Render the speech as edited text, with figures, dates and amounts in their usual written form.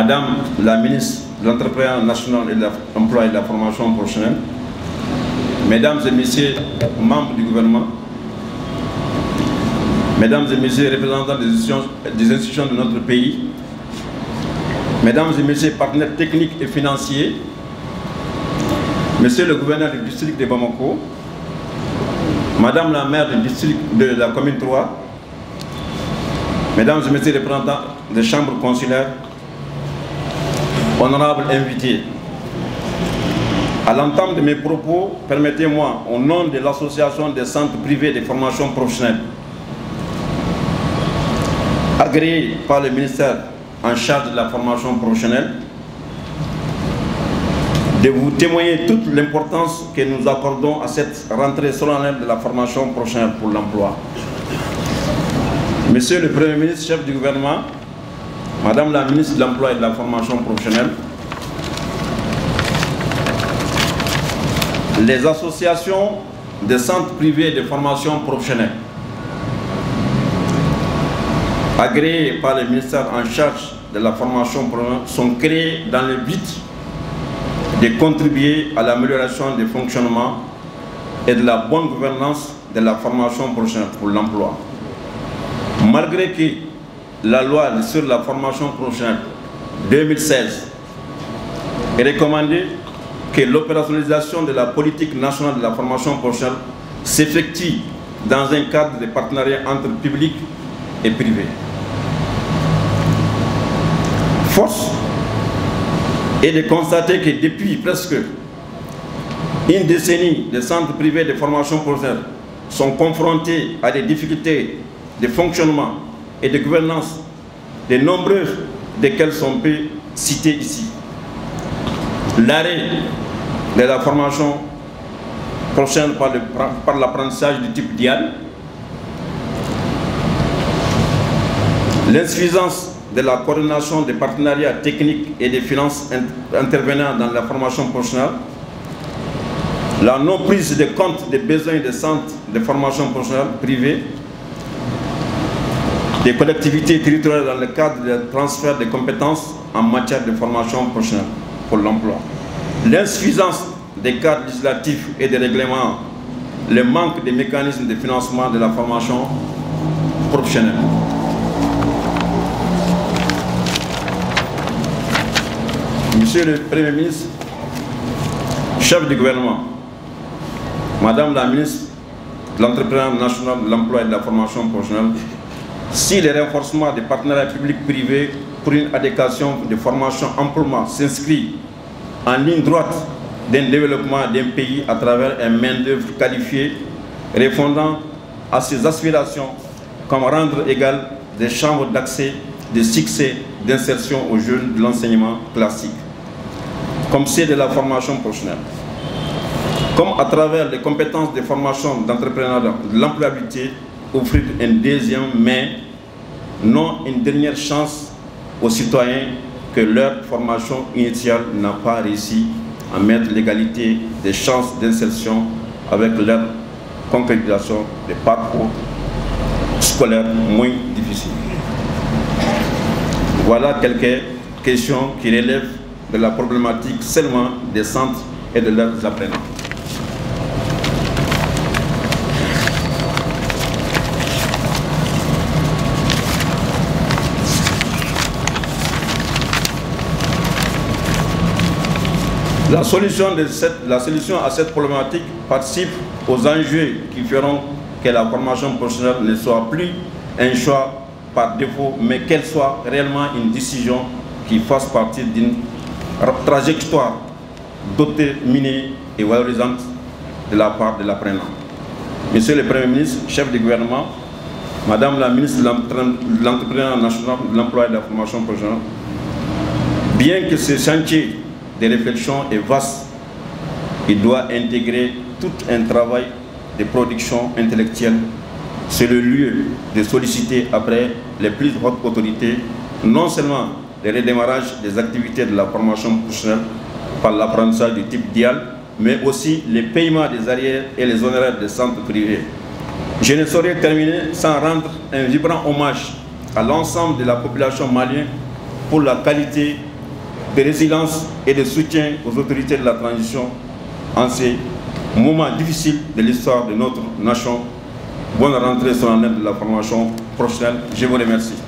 Madame la ministre de l'Entrepreneuriat national et de l'Emploi et de la formation professionnelle, Mesdames et Messieurs membres du gouvernement, Mesdames et Messieurs représentants des institutions de notre pays, Mesdames et Messieurs partenaires techniques et financiers, Monsieur le gouverneur du district de Bamako, Madame la maire du district de la commune 3, Mesdames et Messieurs les représentants des chambres consulaires, honorables invités, à l'entame de mes propos, permettez-moi, au nom de l'Association des centres privés de formation professionnelle, agréée par le ministère en charge de la formation professionnelle, de vous témoigner toute l'importance que nous accordons à cette rentrée solennelle de la formation professionnelle pour l'emploi. Monsieur le Premier ministre, chef du gouvernement, Madame la ministre de l'Emploi et de la formation professionnelle, les associations des centres privés de formation professionnelle, agréées par le ministère en charge de la formation professionnelle, sont créées dans le but de contribuer à l'amélioration du fonctionnement et de la bonne gouvernance de la formation professionnelle pour l'emploi. Malgré que la loi sur la formation professionnelle 2016 est recommandée que l'opérationnalisation de la politique nationale de la formation professionnelle s'effectue dans un cadre de partenariat entre public et privé. Force est de constater que depuis presque une décennie, les centres privés de formation professionnelle sont confrontés à des difficultés de fonctionnement et de gouvernance, de nombreuses desquelles sont citées ici. L'arrêt de la formation professionnelle par l'apprentissage du type DIAL, l'insuffisance de la coordination des partenariats techniques et des finances intervenant dans la formation professionnelle, la non-prise de compte des besoins des centres de formation professionnelle privés, des collectivités territoriales dans le cadre du transfert de compétences en matière de formation professionnelle pour l'emploi, l'insuffisance des cadres législatifs et des règlements, le manque des mécanismes de financement de la formation professionnelle. Monsieur le Premier ministre, chef du gouvernement, Madame la ministre de l'Entrepreneuriat national, de l'Emploi et de la formation professionnelle, si le renforcement des partenariats publics-privés pour une adéquation de formation amplement s'inscrit en ligne droite d'un développement d'un pays à travers un main-d'œuvre qualifiée, répondant à ses aspirations, comme rendre égal des chambres d'accès, de succès, d'insertion aux jeunes de l'enseignement classique, comme c'est de la formation professionnelle, comme à travers les compétences de formation d'entrepreneuriat, de l'employabilité, offrir une deuxième main, non une dernière chance aux citoyens que leur formation initiale n'a pas réussi à mettre l'égalité des chances d'insertion avec leur concrétisation des parcours scolaires moins difficiles. Voilà quelques questions qui relèvent de la problématique seulement des centres et de leurs apprenants. La solution à cette problématique participe aux enjeux qui feront que la formation professionnelle ne soit plus un choix par défaut, mais qu'elle soit réellement une décision qui fasse partie d'une trajectoire déterminée et valorisante de la part de l'apprenant. Monsieur le Premier ministre, chef du gouvernement, Madame la ministre de l'Entrepreneuriat national, de l'Emploi et de la formation professionnelle, bien que ce chantier de réflexion est vaste, il doit intégrer tout un travail de production intellectuelle. C'est le lieu de solliciter après les plus hautes autorités, non seulement le redémarrage des activités de la formation professionnelle par l'apprentissage du type DIAL, mais aussi les paiements des arrières et les honoraires des centres privés. Je ne saurais terminer sans rendre un vibrant hommage à l'ensemble de la population malienne pour la qualité de résilience et de soutien aux autorités de la transition en ces moments difficiles de l'histoire de notre nation. Bonne rentrée solennelle de la formation professionnelle. Je vous remercie.